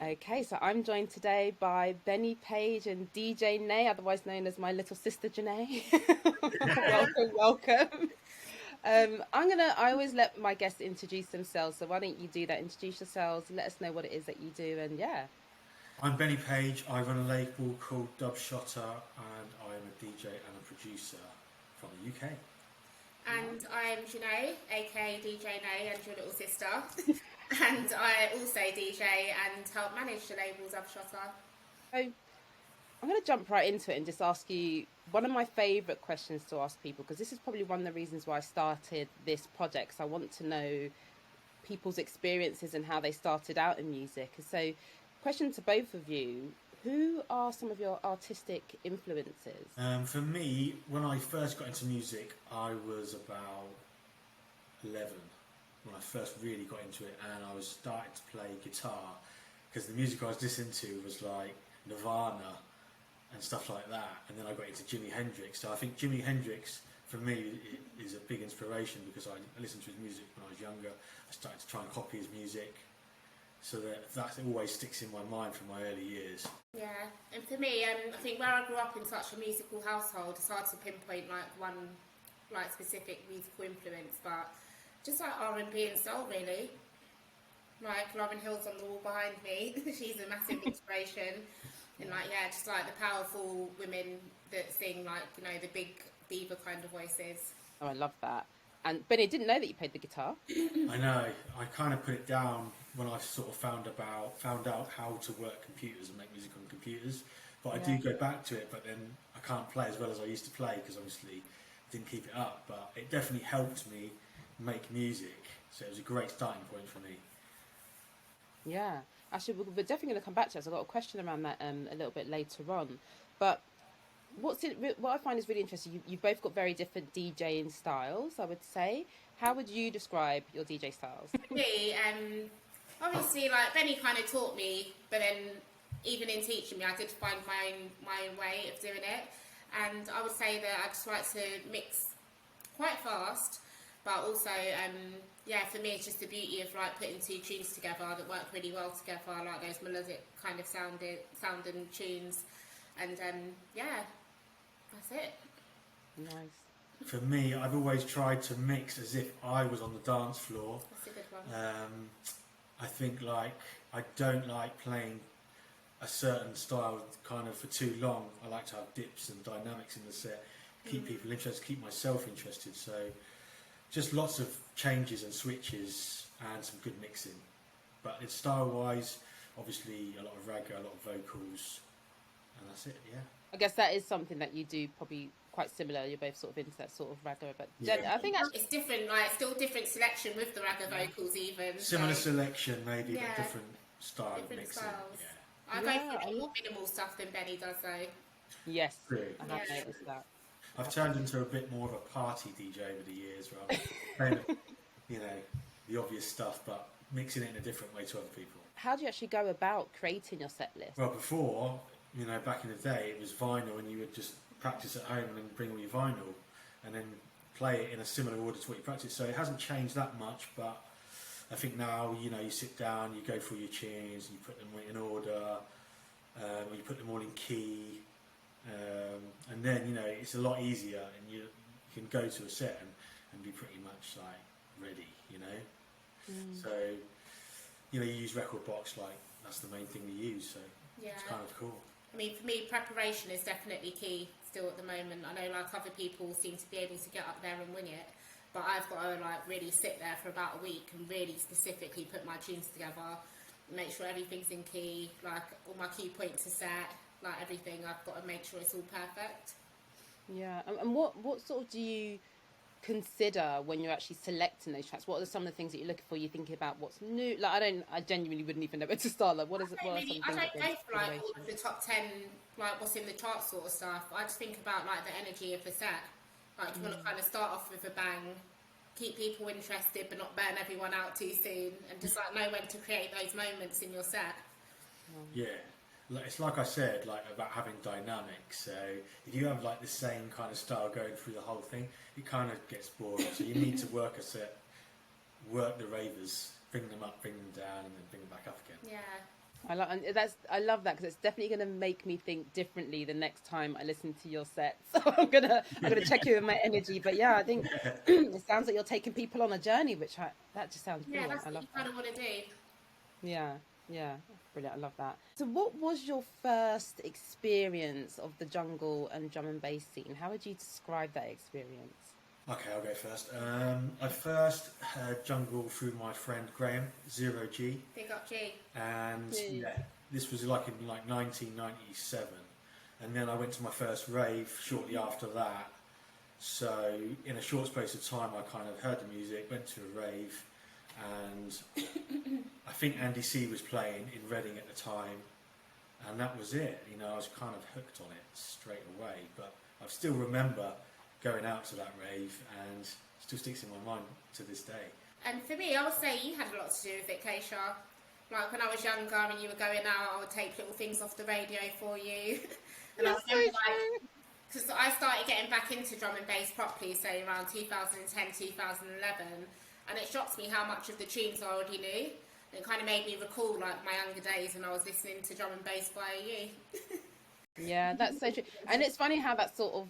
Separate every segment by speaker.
Speaker 1: Okay, so I'm joined today by Benny Page and DJ Nay, otherwise known as my little sister Janae. welcome. I always let my guests introduce themselves. So why don't you do that? Introduce yourselves, let us know what it is that you do, and yeah.
Speaker 2: I'm Benny Page. I run a label called Shotta, and I'm a DJ and a producer from the UK.
Speaker 3: And I'm Janae, aka DJ Nay, and your little sister. And I also DJ and help manage the labels of Shotta.
Speaker 1: So I'm going to jump right into it and just ask you one of my favourite questions to ask people, because this is probably one of the reasons why I started this project. So I want to know people's experiences and how they started out in music. So question to both of you, who are some of your artistic influences?
Speaker 2: For me, when I first got into music, I was about 11 when I first really got into it, and I was starting to play guitar because the music I was listening to was like Nirvana and stuff like that, and then I got into Jimi Hendrix. So I think Jimi Hendrix for me is a big inspiration because I listened to his music when I was younger. I started to try and copy his music, so that always sticks in my mind from my early years.
Speaker 3: Yeah, and for me, I think where I grew up in such a musical household, it's hard to pinpoint like one like specific musical influence, but just like R&B and soul really. Like Lauren Hill's on the wall behind me. She's a massive inspiration. And like, yeah, just like the powerful women that sing like, you know, the big diva kind of voices.
Speaker 1: Oh, I love that. And Benny, I didn't know that you played the guitar.
Speaker 2: I know. I kind of put it down when I sort of found out how to work computers and make music on computers. But I do go back to it, but then I can't play as well as I used to play because obviously didn't keep it up. But it definitely helped me make music. So it was a great starting point for me.
Speaker 1: Yeah, actually, we're definitely going to come back to it. So I've got a question around that a little bit later on. But what I find is really interesting, you've both got very different DJing styles, I would say. How would you describe your DJ styles?
Speaker 3: For me, obviously, like Benny kind of taught me, but then even in teaching me, I did find my own way of doing it. And I would say that I just like to mix quite fast, but also, for me, it's just the beauty of like putting two tunes together that work really well together, like those melodic kind of sounding tunes, and that's it.
Speaker 1: Nice.
Speaker 2: For me, I've always tried to mix as if I was on the dance floor.
Speaker 3: That's a good one.
Speaker 2: I think like I don't like playing a certain style kind of for too long. I like to have dips and dynamics in the set, keep people interested, keep myself interested. So just lots of changes and switches and some good mixing. But it's style-wise, obviously a lot of ragga, a lot of vocals, and that's it, yeah.
Speaker 1: I guess that is something that you do probably quite similar. You're both sort of into that sort of ragga, but I think
Speaker 3: it's different, like still different selection with the ragga vocals even.
Speaker 2: Similar selection maybe, but different style
Speaker 3: different
Speaker 2: mixing.
Speaker 3: styles.
Speaker 2: Yeah.
Speaker 3: I go for more minimal stuff than Benny does though.
Speaker 1: Yes,
Speaker 2: True.
Speaker 1: I have noticed that.
Speaker 2: I've turned into a bit more of a party DJ over the years, rather than playing, the obvious stuff, but mixing it in a different way to other people.
Speaker 1: How do you actually go about creating your set list?
Speaker 2: Well, before, back in the day, it was vinyl, and you would just practice at home and then bring all your vinyl, and then play it in a similar order to what you practice. So it hasn't changed that much, but I think now, you sit down, you go through your tunes, you put them in order, or you put them all in key. And then it's a lot easier, and you can go to a set and be pretty much like ready, So you use record box, like that's the main thing we use, so it's kind of cool.
Speaker 3: I mean, for me, preparation is definitely key still at the moment. I know like other people seem to be able to get up there and wing it, but I've got to like really sit there for about a week and really specifically put my tunes together, make sure everything's in key, like all my key points are set. Like everything, I've got to make sure it's all perfect.
Speaker 1: Yeah, and what sort of do you consider when you're actually selecting those tracks? What are some of the things that you're looking for? You're thinking about what's new. Like I genuinely wouldn't even know where to start. Like what is it? What are some things?
Speaker 3: I don't go for like all of the top 10, like what's in the chart sort of stuff. I just think about like the energy of the set. Like you want to kind of start off with a bang, keep people interested, but not burn everyone out too soon, and just like know when to create those moments in your set.
Speaker 2: Yeah. It's like I said, like about having dynamics. So if you have like the same kind of style going through the whole thing, it kind of gets boring. So you need to work a set, work the ravers, bring them up, bring them down, and then bring them back up again.
Speaker 3: Yeah.
Speaker 1: I love that because it's definitely going to make me think differently the next time I listen to your set. So I'm gonna check you with my energy. But yeah, I think it sounds like you're taking people on a journey, that just sounds
Speaker 3: Yeah,
Speaker 1: brilliant.
Speaker 3: that's
Speaker 1: I
Speaker 3: what
Speaker 1: love
Speaker 3: you
Speaker 1: that.
Speaker 3: kind of want to do.
Speaker 1: Yeah, yeah, brilliant. I love that. So, what was your first experience of the jungle and drum and bass scene? How would you describe that experience?
Speaker 2: Okay, I'll go first. I first heard jungle through my friend Graham, Zero G,
Speaker 3: Big up G.
Speaker 2: and
Speaker 1: Gee.
Speaker 2: yeah, this was like in like 1997, and then I went to my first rave shortly after that. So in a short space of time, I kind of heard the music, went to a rave, and I think Andy C was playing in Reading at the time, and that was it. You know, I was kind of hooked on it straight away. But I still remember going out to that rave, and it still sticks in my mind to this day.
Speaker 3: And for me, I would say you had a lot to do with it, Kaysha. Like when I was younger and you were going out, I would take little things off the radio for you. And I remember like, because I started getting back into drum and bass properly, say around 2010, 2011, and it shocked me how much of the tunes I already knew. It kind of made me recall like my younger days when I was listening to drum and bass via you.
Speaker 1: Yeah, that's so true. And it's funny how that sort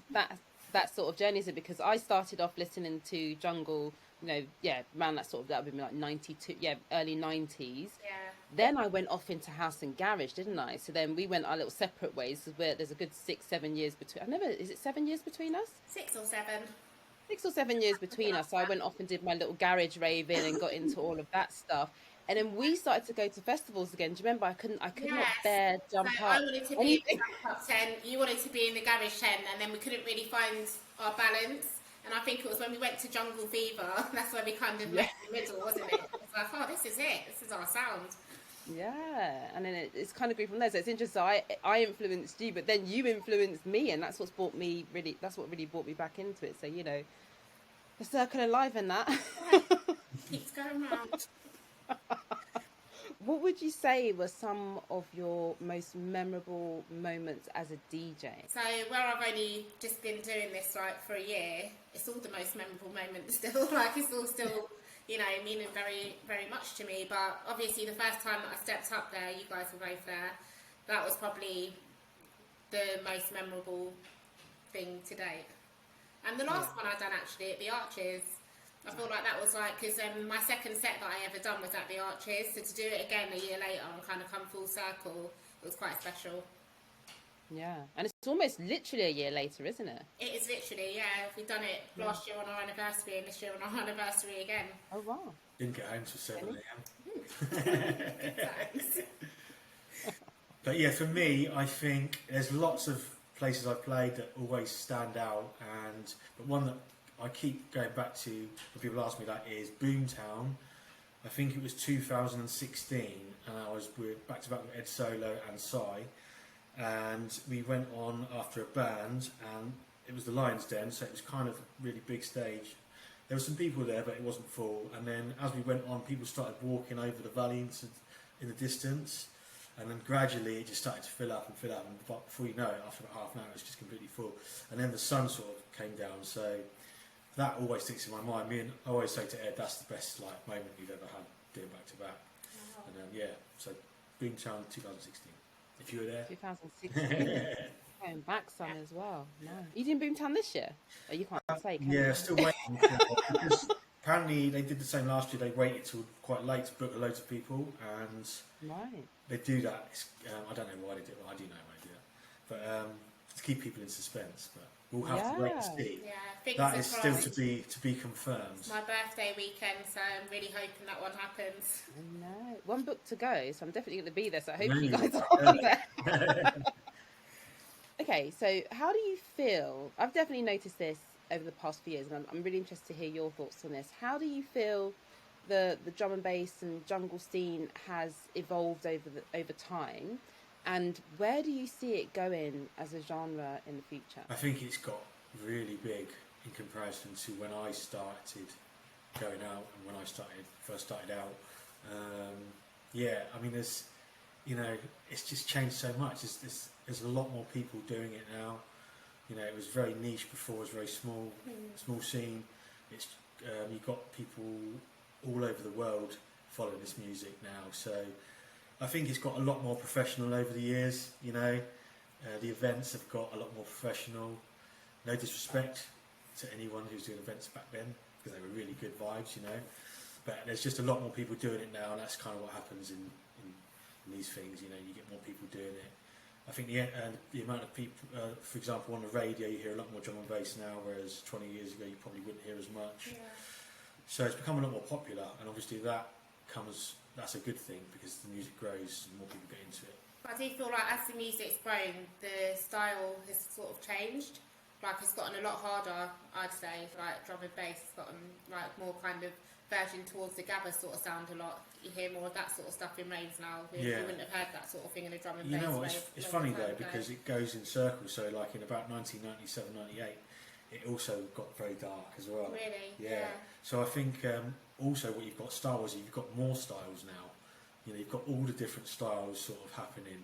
Speaker 1: of journey is it, because I started off listening to jungle, around that would be like 92, early 90s.
Speaker 3: Yeah.
Speaker 1: Then I went off into house and garage, didn't I? So then we went our little separate ways, where there's a good 6-7 years between. Is it 7 years between us?
Speaker 3: 6 or 7.
Speaker 1: 6 or 7 years between us. So I went off and did my little garage raving and got into all of that stuff. And then we started to go to festivals again. Do you remember? I could not bear jump
Speaker 3: so
Speaker 1: up.
Speaker 3: I wanted to be in the top 10. You wanted to be in the garage 10, and then we couldn't really find our balance. And I think it was when we went to Jungle Fever. That's where we kind of met in the middle, wasn't it? It was like, oh, this is it. This is our sound.
Speaker 1: Yeah, and then it's kind of grew from there. So it's interesting. I influenced you, but then you influenced me, and that's what really brought me back into it. So the circle of life and that.
Speaker 3: Keeps going round.
Speaker 1: What would you say were some of your most memorable moments as a DJ?
Speaker 3: So where I've only just been doing this for a year, it's all the most memorable moments still. Like it's all still, meaning very, very much to me. But obviously the first time that I stepped up there, you guys were both there. That was probably the most memorable thing to date. And the last one I done actually at the Arches. I feel like that was because my second set that I ever done was at the Arches, so to do it again a year later and kind of come full circle, it was quite special.
Speaker 1: Yeah, and it's almost literally a year later, isn't it?
Speaker 3: It is literally, yeah. We've done it last year on our anniversary and this year on our anniversary again.
Speaker 1: Oh wow!
Speaker 2: Didn't get home till 7 a.m.
Speaker 3: Thanks.
Speaker 2: But yeah, for me, I think there's lots of places I've played that always stand out, but one that I keep going back to when people ask me that is Boomtown. I think it was 2016, and I was back to back with Ed Solo and Sai, and we went on after a band, and it was the Lion's Den, so it was kind of a really big stage. There were some people there, but it wasn't full. And then as we went on, people started walking over the valley in the distance, and then gradually it just started to fill up, and before you know it, after about half an hour, it was just completely full. And then the sun sort of came down, so that always sticks in my mind. I always say to Ed, that's the best moment we've ever had doing back to back. And so Boomtown 2016. If you were there.
Speaker 1: 2016. Going back some as well. No. You doing Boomtown this year? Oh, you can't say, can you?
Speaker 2: Still waiting. Because apparently they did the same last year. They waited till quite late to book loads of people, and they do that. I don't know why they do it. Well, I do know why they do it. But to keep people in suspense. But we'll have to wait and see.
Speaker 3: Yeah,
Speaker 2: that is still to be confirmed.
Speaker 3: It's my birthday weekend, so I'm really hoping that one happens.
Speaker 1: I know. One book to go, so I'm definitely going to be there. So I hope you guys are there. Okay, so how do you feel? I've definitely noticed this over the past few years, and I'm really interested to hear your thoughts on this. How do you feel the drum and bass and jungle scene has evolved over time? And where do you see it going as a genre in the future? I
Speaker 2: think it's got really big in comparison to when I started going out and when I first started out. There's, it's just changed so much. There's a lot more people doing it now. It was very niche before. It was very small scene. It's you've got people all over the world following this music now. So I think it's got a lot more professional over the years. You know, the events have got a lot more professional. No disrespect to anyone who's doing events back then, because they were really good vibes, you know. But there's just a lot more people doing it now, and that's kind of what happens in these things. You know, you get more people doing it. I think the amount of people, for example, on the radio, you hear a lot more drum and bass now, whereas 20 years ago you probably wouldn't hear as much.
Speaker 3: Yeah.
Speaker 2: So it's become a lot more popular, and obviously that's a good thing because the music grows and more people get into it.
Speaker 3: But I do feel like as the music's grown, the style has sort of changed. Like it's gotten a lot harder, I'd say. Like drum and bass has gotten like more kind of version towards the gabba sort of sound a lot. You hear more of that sort of stuff in raves now. You wouldn't have heard that sort of thing in a drum and bass.
Speaker 2: You know what? It's funny though
Speaker 3: ago.
Speaker 2: because it goes in circles. So like in about 1997, 98, it also got very dark as well.
Speaker 3: Really?
Speaker 2: Yeah. So I think also what you've got style-wise, you've got more styles now. You know, you've got all the different styles sort of happening,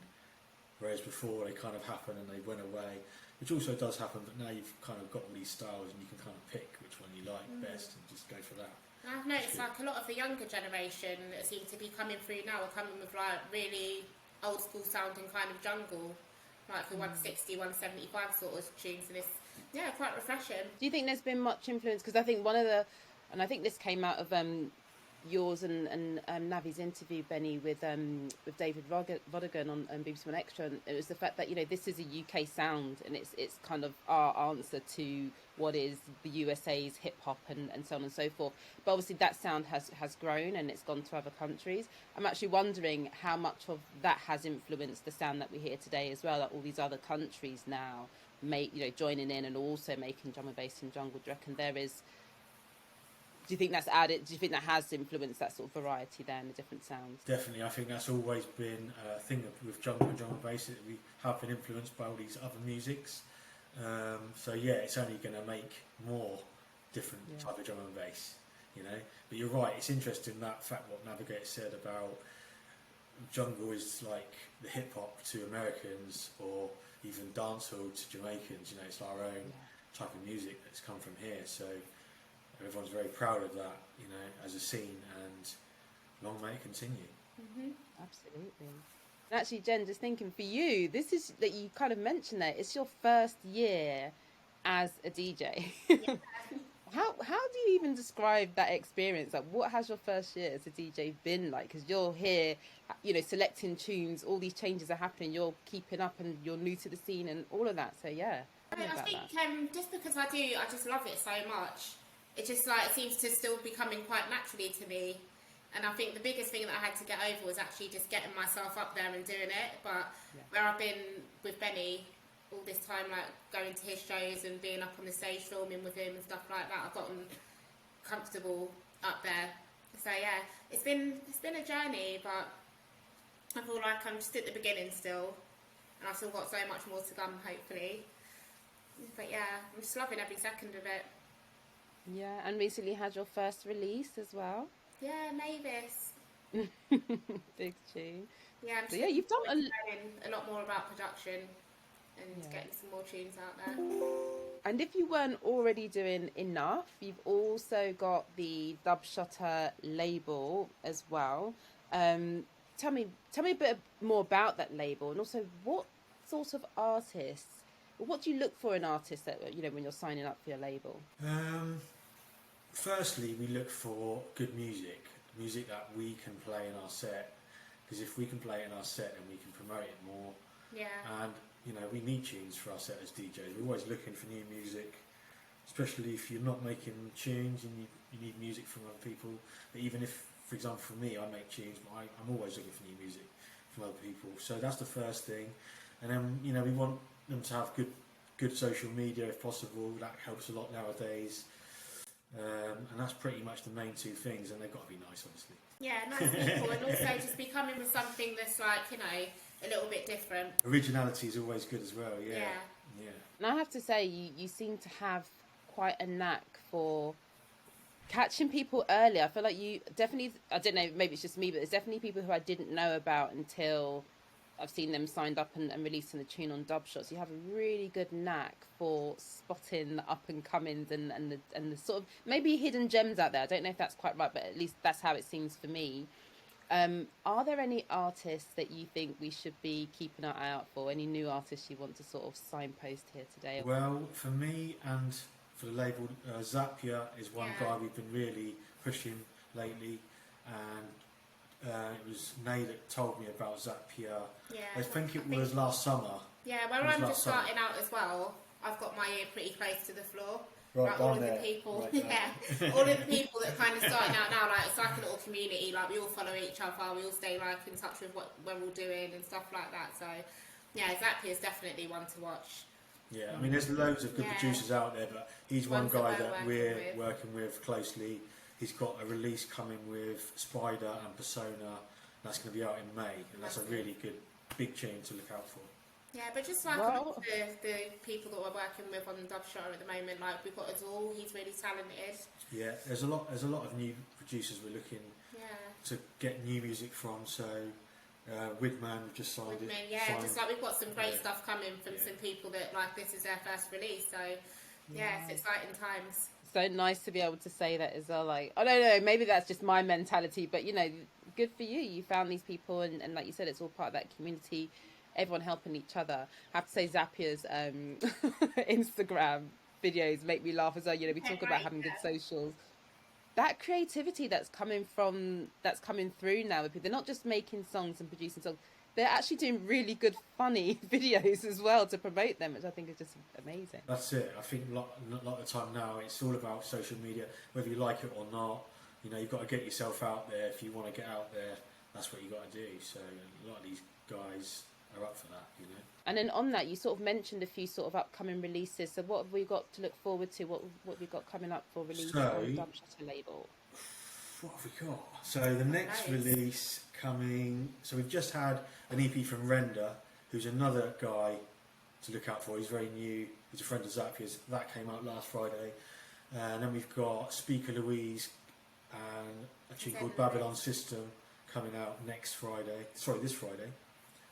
Speaker 2: whereas before they kind of happened and they went away, which also does happen. But now you've kind of got all these styles and you can kind of pick which one you like best and just go for that.
Speaker 3: I've noticed like a lot of the younger generation that seem to be coming through now are coming with like really old school sounding kind of jungle, like the 160, 175 sort of tunes, and it's quite refreshing.
Speaker 1: Do you think there's been much influence? Because I think and I think this came out of yours and Navi's interview, Benny, with David Vodigan on BBC One Extra, and it was the fact that, you know, this is a UK sound and it's kind of our answer to what is the USA's hip hop and so on and so forth. But obviously that sound has grown and it's gone to other countries. I'm actually wondering how much of that has influenced the sound that we hear today as well, that all these other countries now joining in and also making drum and bass and jungle. Do you reckon there is? Do you think that's added? Do you think that has influenced that sort of variety there and the different sounds?
Speaker 2: Definitely, I think that's always been a thing with jungle and drum and bass, that we have been influenced by all these other musics. So yeah, it's only going to make more different type of drum and bass, you know. But you're right, it's interesting that fact what Navigator said about jungle is like the hip hop to Americans, or even dancehall to Jamaicans. You know, it's our own type of music that's come from here. So everyone's very proud of that, you know, as a scene, and long may it continue.
Speaker 1: Mm-hmm. Absolutely. And actually, Jen, just thinking for you, this is that you kind of mentioned that it's your first year as a DJ.
Speaker 3: Yeah.
Speaker 1: How do you even describe that experience? Like, what has your first year as a DJ been like? Because you're here, you know, selecting tunes, all these changes are happening, you're keeping up and you're new to the scene and all of that. So yeah.
Speaker 3: I think just because I just love it so much. It just like it seems to still be coming quite naturally to me, and I think the biggest thing that I had to get over was actually just getting myself up there and doing it. But where I've been with Benny all this time, like going to his shows and being up on the stage filming with him and stuff like that, I've gotten comfortable up there. So yeah, it's been a journey, but I feel like I'm just at the beginning still, and I've still got so much more to come, hopefully. But yeah, I'm just loving every second of it.
Speaker 1: Yeah, and recently had your first release as well.
Speaker 3: Yeah, Mavis.
Speaker 1: Big tune.
Speaker 3: Yeah,
Speaker 1: so yeah, you've done
Speaker 3: learning a lot more about production and getting some more tunes out there.
Speaker 1: And if you weren't already doing enough, you've also got the Dub Shotta label as well. Tell me a bit more about that label, and also what sort of artists. What do you look for in artists that, you know, when you're signing up for your label?
Speaker 2: Firstly, we look for good music that we can play in our set. Because if we can play it in our set, then we can promote it more.
Speaker 3: Yeah.
Speaker 2: And you know, we need tunes for our set as DJs. We're always looking for new music, especially if you're not making tunes and you need music from other people. But even if, for example, for me, I make tunes, but I'm always looking for new music from other people. So that's the first thing. And then, you know, we want them to have good social media if possible. That helps a lot nowadays. And that's pretty much the main two things, and they've got to be nice, obviously.
Speaker 3: Yeah, nice people, and also just be coming with something that's like, you know, a little bit different.
Speaker 2: Originality is always good as well, yeah.
Speaker 1: And I have to say, you seem to have quite a knack for catching people early. I feel like you definitely, I don't know, maybe it's just me, but there's definitely people who I didn't know about until I've seen them signed up and releasing the tune on Dub Shots. You have a really good knack for spotting the up and comings and the sort of maybe hidden gems out there. I don't know if that's quite right, but at least that's how it seems for me. Are there any artists that you think we should be keeping our eye out for? Any new artists you want to sort of signpost here today?
Speaker 2: Well, for me and for the label, Zapier is one guy we've been really pushing lately, and it was Nay that told me about Zapier.
Speaker 3: Yeah,
Speaker 2: I think it was last summer.
Speaker 3: Yeah, where I'm just starting out as well, I've got my ear pretty close to the floor.
Speaker 2: Right,
Speaker 3: like all of the people, all of the people that kind of starting out now, like it's like a little community. Like we all follow each other, we all stay like in touch with what we're all doing and stuff like that. So yeah, Zapier is definitely one to watch.
Speaker 2: Yeah, I mean, there's loads of good producers out there, but he's one guy that we're working with closely. He's got a release coming with Spider and Persona. That's going to be out in May, and that's a really good big tune to look out for.
Speaker 3: Yeah, but just like the people that we're working with on Dub Shotta at the moment, like we've got Azul, he's really talented.
Speaker 2: Yeah, there's a lot of new producers we're looking to get new music from. So Widman, we've just signed it.
Speaker 3: Just like we've got some great stuff coming from some people that like this is their first release. So it's exciting times.
Speaker 1: So nice to be able to say that as well. Like, I don't know, maybe that's just my mentality, but you know, good for you. You found these people, and like you said, it's all part of that community. Everyone helping each other. I have to say Zapier's Instagram videos make me laugh as well. You know, we talk about having good socials. That creativity that's coming through now with people. They're not just making songs and producing songs. They're actually doing really good, funny videos as well to promote them, which I think is just amazing.
Speaker 2: That's it. I think a lot of the time now, it's all about social media, whether you like it or not. You know, you've got to get yourself out there. If you want to get out there, that's what you've got to do. So a lot of these guys are up for that, you know.
Speaker 1: And then on that, you sort of mentioned a few sort of upcoming releases. So what have we got to look forward to? What have we got coming up for release on the Dub Shotta label?
Speaker 2: What have we got? So the next release coming... So we've just had an EP from Render, who's another guy to look out for. He's very new. He's a friend of Zapier's. That came out last Friday. And then we've got Speaker Louise and a tune called Babylon System coming out next Friday. Sorry, this Friday.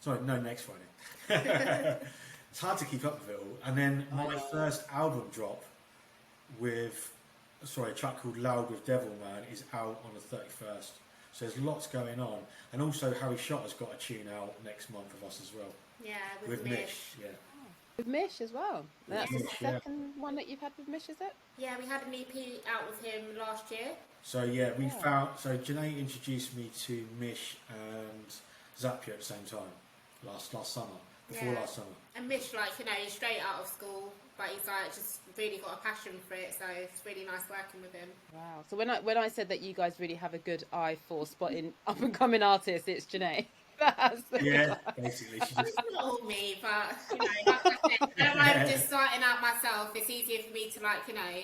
Speaker 2: Sorry, no, next Friday. It's hard to keep up with it all. And then my first album drop with, a track called Loud with Devilman is out on the 31st. So there's lots going on. And also Harry Shotta's got a tune out next month with us as well.
Speaker 3: Yeah, with Mish.
Speaker 2: Yeah.
Speaker 1: With Mish as well. That's the second one that you've had with Mish, is it?
Speaker 3: Yeah, we had an EP out with him last year.
Speaker 2: So so Janae introduced me to Mish and Zapier at the same time. Last summer, last summer.
Speaker 3: And Mish, like, you know, he's straight out of school, but he's like just really got a passion for it, so it's really nice working with him.
Speaker 1: Wow. So when I said that you guys really have a good eye for spotting up and coming artists, it's Janae.
Speaker 2: Basically.
Speaker 3: It's not all me, but you know, like I said, when I'm just starting out myself, it's easier for me to, like, you know,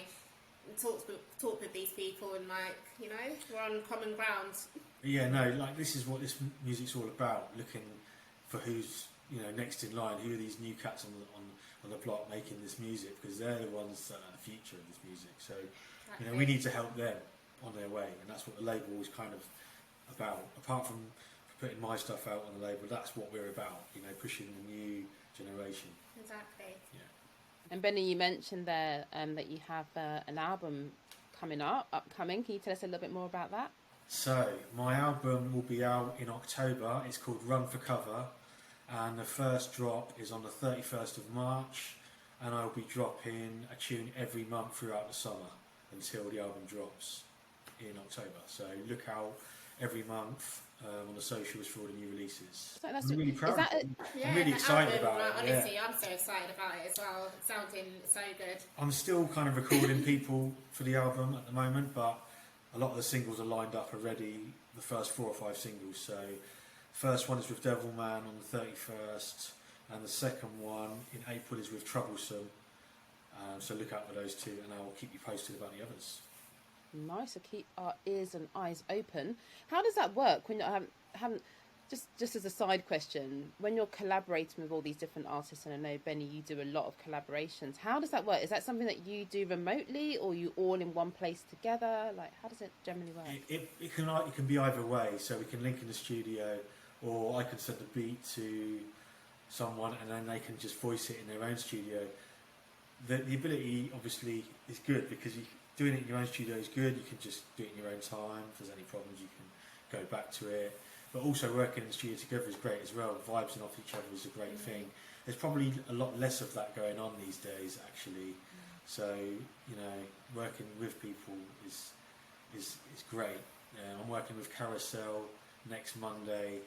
Speaker 3: talk with these people and, like, you know, we're on common ground.
Speaker 2: Yeah, no, like this is what this music's all about. Looking for who's, you know, next in line. Who are these new cats on the block making this music? Because they're the ones that are the future of this music. So, you know, we need to help them on their way, and that's what the label is kind of about. Apart from putting my stuff out on the label, that's what we're about. You know, pushing the new generation.
Speaker 3: Exactly.
Speaker 2: Yeah.
Speaker 1: And Benny, you mentioned there that you have an album upcoming. Can you tell us a little bit more about that?
Speaker 2: So, my album will be out in October. It's called Run for Cover, and the first drop is on the 31st of March, and I'll be dropping a tune every month throughout the summer until the album drops in October. So look out every month on the socials for all the new releases.
Speaker 1: So
Speaker 2: I'm really proud. I'm really excited about it.
Speaker 3: Honestly, I'm so excited about it as well. It's sounding so good.
Speaker 2: I'm still kind of recording people for the album at the moment, but a lot of the singles are lined up already, the first 4 or 5 singles. So first one is with Devilman on the 31st, and the second one in April is with Troublesome. So look out for those two, and I'll keep you posted about the others.
Speaker 1: Nice, so keep our ears and eyes open. How does that work when you haven't just as a side question, when you're collaborating with all these different artists, and I know, Benny, you do a lot of collaborations, how does that work? Is that something that you do remotely, or you all in one place together? Like, how does it generally work?
Speaker 2: It can be either way, so we can link in the studio, or I can send the beat to someone and then they can just voice it in their own studio. The ability obviously is good because doing it in your own studio is good. You can just do it in your own time. If there's any problems, you can go back to it. But also working in the studio together is great as well. Vibing off each other is a great thing. There's probably a lot less of that going on these days, actually. So, you know, working with people is great. I'm working with Carousel next Monday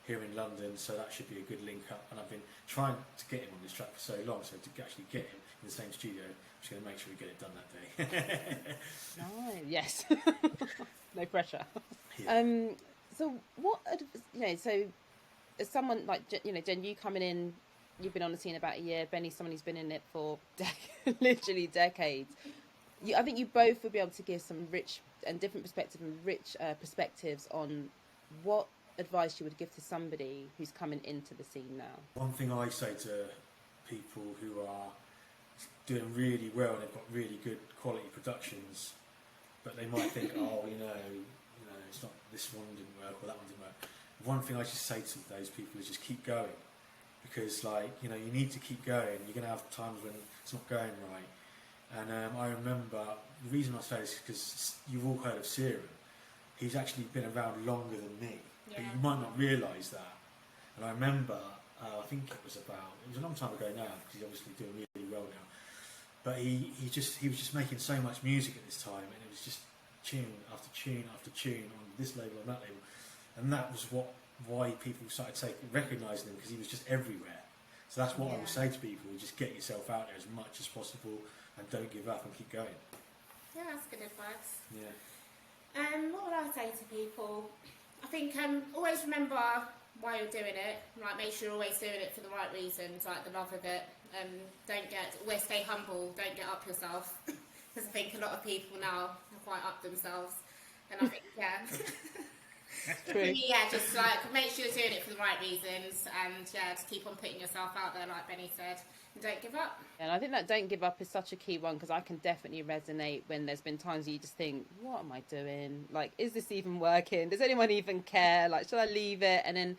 Speaker 2: here in London, so that should be a good link up. And I've been trying to get him on this track for so long, so to actually get him in the same studio, I'm just going to make sure we get it done that day.
Speaker 1: Nice. Yes. No pressure.
Speaker 2: Yeah.
Speaker 1: So what, you know, so as someone like, you know, Jen, you coming in, you've been on the scene about a year. Benny's someone who's been in it for literally decades. I think you both will be able to give some rich and different perspectives on what advice you would give to somebody who's coming into the scene now.
Speaker 2: One thing I say to people who are doing really well and they've got really good quality productions, but they might think, oh, you know, it's not, this one didn't work or that one didn't work. One thing I just say to those people is just keep going, because, like, you know, you need to keep going. You're going to have times when it's not going right. And I remember, the reason I say this is because you've all heard of Serum. He's actually been around longer than me, but you might not realise that. And I remember, I think it was a long time ago now, because he's obviously doing really well now. But he was just making so much music at this time, and it was just tune after tune after tune on this label and that label. And that was why people started recognising him, because he was just everywhere. So that's what I would say to people: just get yourself out there as much as possible, and don't give up and keep going.
Speaker 3: Yeah, that's good advice.
Speaker 2: Yeah.
Speaker 3: What would I say to people? I think always remember why you're doing it. Like, make sure you're always doing it for the right reasons, like the love of it. Always stay humble. Don't get up yourself, because I think a lot of people now are quite up themselves. And I think just like make sure you're doing it for the right reasons, and just keep on putting yourself out there, like Benny said. Don't give up.
Speaker 1: And I think that don't give up is such a key one, because I can definitely resonate when there's been times you just think, what am I doing? Like, is this even working? Does anyone even care? Like, should I leave it? And then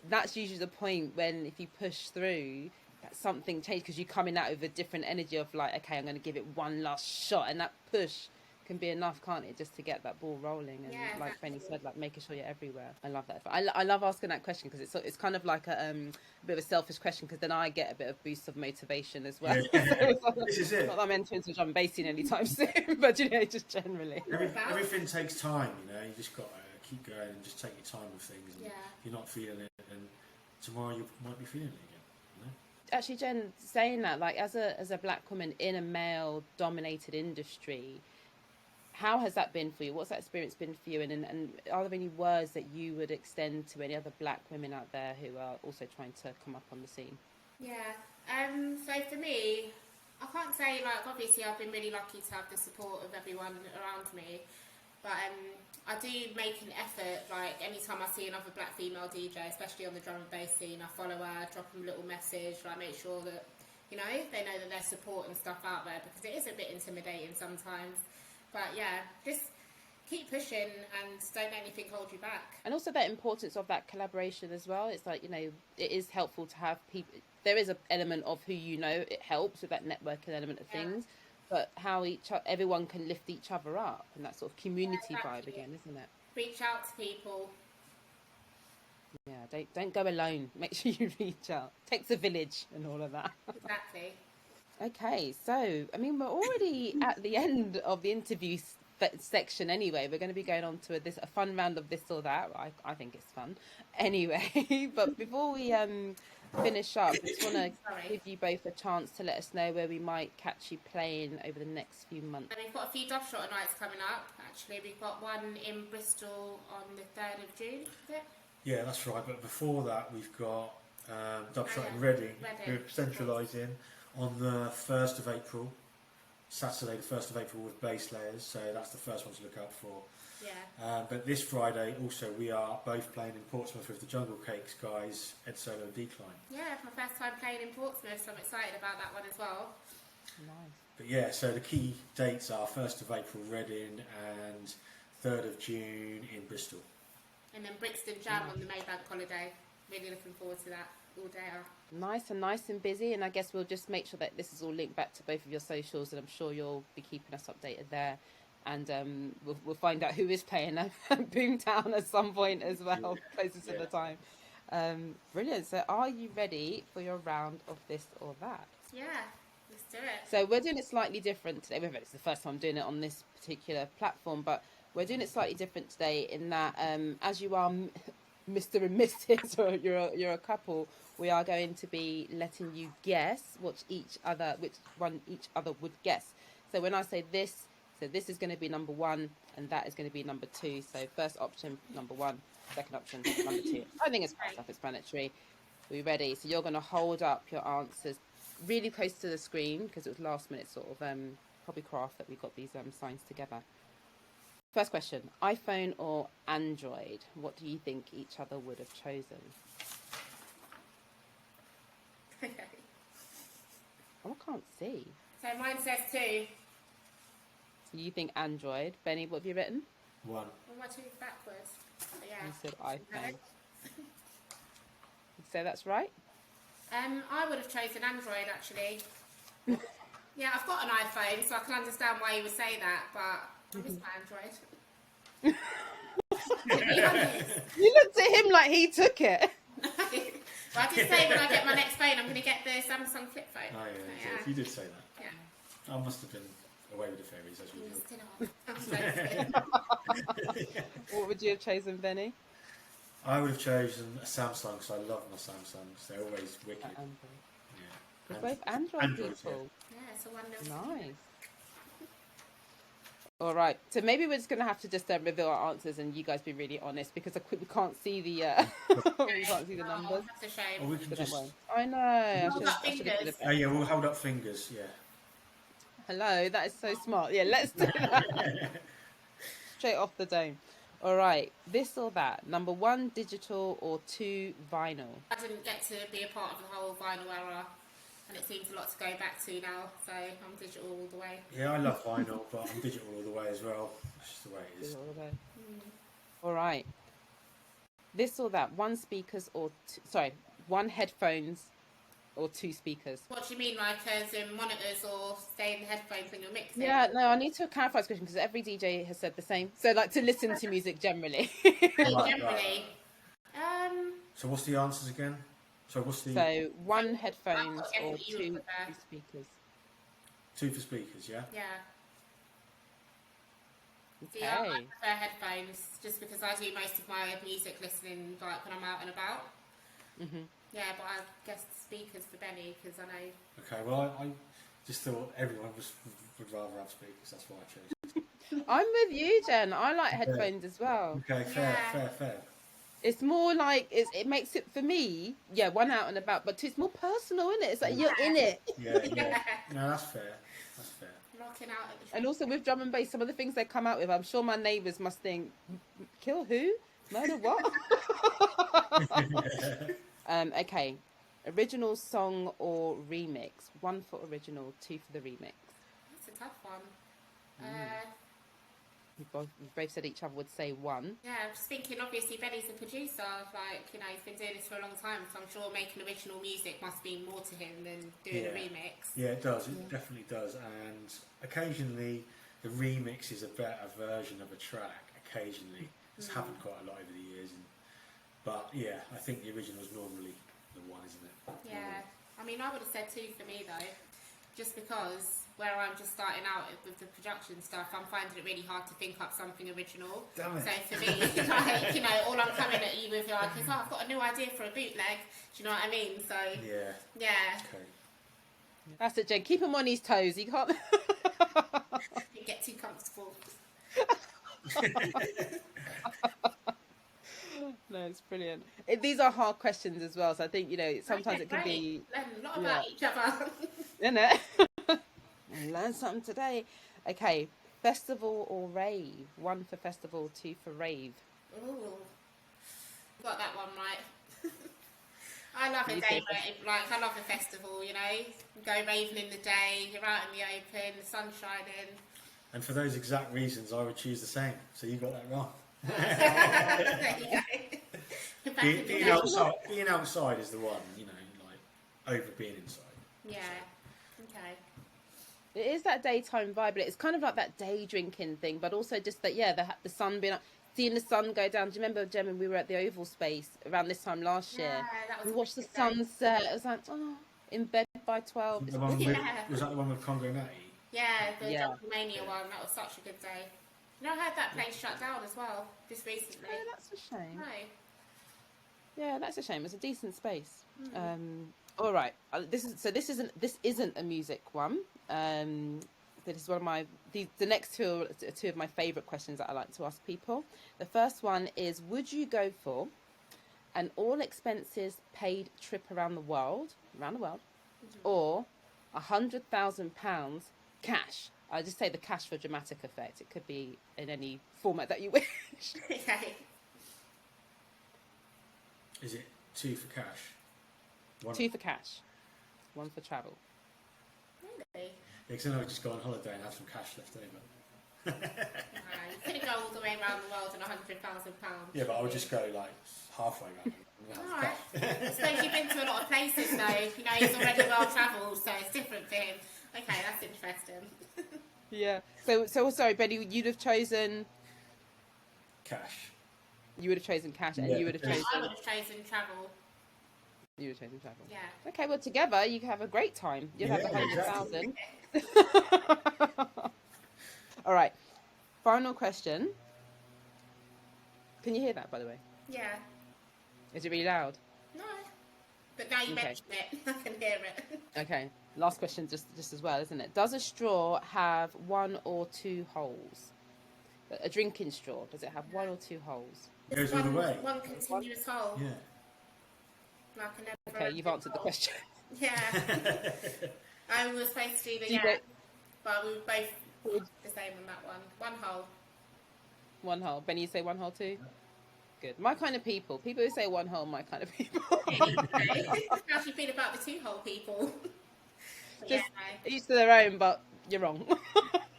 Speaker 1: that's usually the point when, if you push through, that something changes, because you're coming out with a different energy of like, okay, I'm going to give it one last shot. And that push can be enough, can't it, just to get that ball rolling? And like Benny said, like making sure you're everywhere. I love that. I love asking that question, because it's kind of like a bit of a selfish question, because then I get a bit of boost of motivation as well.
Speaker 2: This is it.
Speaker 1: Not that I'm entering into drum and bassing anytime soon, but you know, just generally.
Speaker 2: Everything takes time, you know. You just got to keep going and just take your time with things. And if you're not feeling it, then tomorrow you might be feeling it again. You know?
Speaker 1: Actually, Jen, saying that, like, as a black woman in a male-dominated industry, how has that been for you? What's that experience been for you? And are there any words that you would extend to any other black women out there who are also trying to come up on the scene?
Speaker 3: Yeah. So for me, I can't say, like, obviously I've been really lucky to have the support of everyone around me. But I do make an effort, like, anytime I see another black female DJ, especially on the drum and bass scene, I follow her, drop them a little message, like, make sure that, you know, they know that there's support and stuff out there, because it is a bit intimidating sometimes. But yeah, just keep pushing and don't let anything hold you back. And
Speaker 1: also that importance of that collaboration as well. It's like, you know, it is helpful to have people. There is an element of who you know. It helps with that networking element of things. But how everyone can lift each other up, and that sort of community vibe again, isn't it?
Speaker 3: Reach out to people.
Speaker 1: Yeah, don't go alone. Make sure you reach out. Takes a village and all of that.
Speaker 3: Exactly.
Speaker 1: Okay, so, I mean, we're already at the end of the interview section anyway. We're going to be going on to a fun round of this or that. I think it's fun. Anyway, but before we finish up, I just want to give you both a chance to let us know where we might catch you playing over the next few months.
Speaker 3: And we've got a few Dub Shotta nights coming up, actually. We've got one in Bristol on the 3rd of June, is it?
Speaker 2: Yeah, that's right. But before that, we've got Dub Shotta in Reading. We're centralising on the 1st of April, Saturday the 1st of April, with bass layers, so that's the first one to look out for.
Speaker 3: Yeah.
Speaker 2: But this Friday also we are both playing in Portsmouth with the Jungle Cakes guys, Ed Solo and Decline.
Speaker 3: Yeah, it's my first time playing in Portsmouth, so I'm excited about that one as well.
Speaker 1: Nice.
Speaker 2: But yeah, so the key dates are 1st of April Reading and 3rd of June in Bristol.
Speaker 3: And then Brixton Jam on the Maybank holiday. Really looking forward to that all day.
Speaker 1: Nice and busy, and I guess we'll just make sure that this is all linked back to both of your socials, and I'm sure you'll be keeping us updated there and we'll find out who is playing Boomtown at some point as well, closer to the time. Brilliant. So are you ready for your round of this or that?
Speaker 3: Yeah, let's do it.
Speaker 1: So we're doing it slightly different today. It's the first time I'm doing it on this particular platform, but we're doing it slightly different today in that as you are Mr. and Mrs. or you're a couple, we are going to be letting you guess which one each other would guess. So when I say this, so this is going to be number one and that is going to be number two. So first option, number one, second option, number two. I think it's quite self-explanatory. Are we ready? So you're going to hold up your answers really close to the screen because it was last minute sort of copycraft that we got these signs together. First question, iPhone or Android? What do you think each other would have chosen?
Speaker 3: Okay.
Speaker 1: Oh, I can't see.
Speaker 3: So mine says 2.
Speaker 1: So you think Android. Benny, what have you written?
Speaker 2: 1.
Speaker 3: Well, my 2's backwards. So, yeah.
Speaker 1: You said iPhone. So that's right?
Speaker 3: I would have chosen Android, actually. Yeah, I've got an iPhone, so I can understand why you would say that, but I miss my Android.
Speaker 1: You looked at him like he took it.
Speaker 3: Well, I did say when I get my next phone, I'm going to get the Samsung flip phone.
Speaker 2: Oh, yeah, you did say that.
Speaker 3: Yeah.
Speaker 2: I must have been away with the fairies as usual.
Speaker 1: What would you have chosen, Benny?
Speaker 2: I would have chosen a Samsung because I love my Samsungs. They're always wicked.
Speaker 1: We're both Android people.
Speaker 3: Yeah, it's a wonderful.
Speaker 1: Nice. All right. So maybe we're just going to have to just reveal our answers and you guys be really honest because we can't see the we can't see the numbers.
Speaker 3: That's a shame.
Speaker 2: Or we can just...
Speaker 1: I know.
Speaker 3: Hold up fingers.
Speaker 2: Oh yeah, we'll hold up fingers. Yeah.
Speaker 1: Hello, that is so smart. Yeah, let's do that. Straight off the dome. All right, this or that. Number 1, digital, or 2, vinyl?
Speaker 3: I didn't get to be a part of the whole vinyl era, and it seems a lot to go back to now, so I'm digital all the way.
Speaker 2: Yeah, I love vinyl, but I'm digital all the way as well. That's just the way it is.
Speaker 1: All right. This or that. 1 speakers or 1 headphones or 2 speakers.
Speaker 3: What do you mean, like as in monitors or stay in the headphones when you're mixing?
Speaker 1: Yeah, no, I need to clarify this question because every DJ has said the same. So, like, to listen to music generally.
Speaker 3: Generally.
Speaker 2: So what's the answers again? So
Speaker 1: 1 headphones or 2 speakers.
Speaker 2: 2 for speakers, yeah?
Speaker 3: Yeah.
Speaker 1: Okay.
Speaker 3: See, I prefer headphones just because I do most of my music listening like when I'm out and about.
Speaker 1: Mm-hmm.
Speaker 3: Yeah, but I guess speakers for Benny because I know.
Speaker 2: Okay, well I just thought everyone would rather have speakers. That's why I chose.
Speaker 1: I'm with you, Jen. I like headphones as well.
Speaker 2: Okay, fair.
Speaker 1: It's more like it makes it for me. Yeah, 1 out and about, but 2, it's more personal, isn't it? It's like you're in it.
Speaker 2: Yeah. No, that's fair.
Speaker 3: Knocking out at the
Speaker 1: And also with drum and bass, some of the things they come out with, I'm sure my neighbours must think, kill who? Murder what? Okay. Original song or remix? 1 for original, 2 for the remix.
Speaker 3: That's a tough one.
Speaker 1: We both said each other would say 1.
Speaker 3: Yeah, I'm just thinking, obviously, Benny's a producer. Like, you know, he's been doing this for a long time, so I'm sure making original music must mean more to him than doing a remix.
Speaker 2: Yeah, it does. It definitely does. And occasionally, the remix is a better version of a track. Occasionally. It's happened quite a lot over the years. But, yeah, I think the original is normally the 1, isn't it?
Speaker 3: Yeah. I mean, I would have said 2 for me, though. Just because where I'm just starting out with the production stuff, I'm finding it really hard to think up something original.
Speaker 2: Damn it.
Speaker 3: So for me, like, you know, all I'm coming at you with like is, I've got a new idea for a bootleg. Do you know what I mean? So yeah.
Speaker 2: Okay.
Speaker 1: That's it, Jen. Keep him on his toes. You can't.
Speaker 3: You get too comfortable.
Speaker 1: No, it's brilliant. These are hard questions as well, so I think, you know, sometimes it can be...
Speaker 3: Learn a lot about each other.
Speaker 1: Isn't it? Learn something today. Okay, festival or rave? 1 for festival, 2 for rave.
Speaker 3: Ooh. Got that one right. I love a day rave. Like, I love a festival, you know. Go raving in the day, you're out in the open, the sun's shining.
Speaker 2: And for those exact reasons, I would choose the same. So you got that wrong.
Speaker 3: There you go.
Speaker 2: Being outside is the one, you know, like over being inside.
Speaker 3: Yeah. Okay.
Speaker 1: It is that daytime vibe, but it's kind of like that day drinking thing, but also just that, yeah, the sun being up, seeing the sun go down. Do you remember, Jem, when we were at the Oval Space around this time last year?
Speaker 3: That
Speaker 1: We
Speaker 3: was
Speaker 1: watched the
Speaker 3: a good day.
Speaker 1: sunset. It was like, oh, in bed by 12.
Speaker 2: The one with, was that the one with Congo Natty?
Speaker 3: Yeah, the
Speaker 1: Yeah.
Speaker 3: Jumpmania one. That was such a good day. You know, I heard that place shut down as well just recently.
Speaker 1: Yeah, that's a shame.
Speaker 3: No.
Speaker 1: Yeah, that's a shame. It's a decent space. All right. This isn't a music one. This is one of my the next two are two of my favourite questions that I like to ask people. The first one is: would you go for an all expenses paid trip around the world, or £100,000 cash? I just say the cash for dramatic effect. It could be in any format that you wish.
Speaker 3: Okay.
Speaker 2: Is it 2 for cash?
Speaker 1: 2 for cash, 1 for travel.
Speaker 3: Really?
Speaker 2: Yeah, because then I would just go on holiday and have some cash left over.
Speaker 3: You couldn't go all the way around the world on £100,000.
Speaker 2: Yeah, but I would just go like halfway around.
Speaker 3: Alright. I suppose you've been to a lot of places though. You know, he's already well travelled, so it's different for him. Okay, that's interesting.
Speaker 1: Yeah. So sorry, Benny, you'd have chosen
Speaker 2: Cash.
Speaker 1: You would have chosen cash, and
Speaker 2: Yeah.
Speaker 1: you would have chosen.
Speaker 3: I would have chosen travel.
Speaker 1: You would have chosen travel.
Speaker 3: Yeah.
Speaker 1: Okay, well together you have a great time. You'll have
Speaker 2: Yeah,
Speaker 1: 100,000. All right. Final question. Can you hear that, by the way?
Speaker 3: Yeah.
Speaker 1: Is it really loud?
Speaker 3: No. But now you
Speaker 1: Okay.
Speaker 3: mention it, I can hear it.
Speaker 1: Okay. Last question, just as well, isn't it? Does a straw have 1 or 2 holes? A drinking straw, does it have 1 or 2 holes?
Speaker 2: Goes all the way.
Speaker 3: One continuous hole.
Speaker 2: Yeah.
Speaker 3: Like a never
Speaker 1: Okay, you've answered the
Speaker 3: hole.
Speaker 1: question.
Speaker 3: Yeah. I was supposed to do the
Speaker 1: Do you
Speaker 3: yeah,
Speaker 1: go-
Speaker 3: but we were both the same on that one. 1 hole.
Speaker 1: 1 hole. Benny, you say 1 hole too? Good. My kind of people. People who say 1 hole, my kind of people.
Speaker 3: Okay. How do you feel about the 2 hole people? But
Speaker 1: Just
Speaker 3: yeah,
Speaker 1: each to their own, but you're wrong.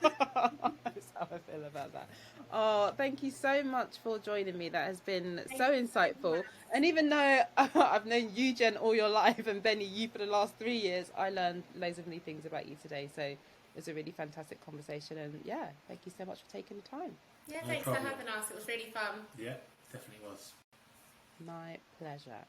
Speaker 1: That's how I feel about that. Oh, thank you so much for joining me. That has been so insightful. And even though I've known you, Jen, all your life, and Benny, you for the last 3 years, I learned loads of new things about you today. So it was a really fantastic conversation. And yeah, thank you so much for taking the time.
Speaker 3: yeah,
Speaker 2: No
Speaker 3: thanks
Speaker 2: problem.
Speaker 3: for having us. It was really fun.
Speaker 2: Yeah, definitely was.
Speaker 1: My pleasure.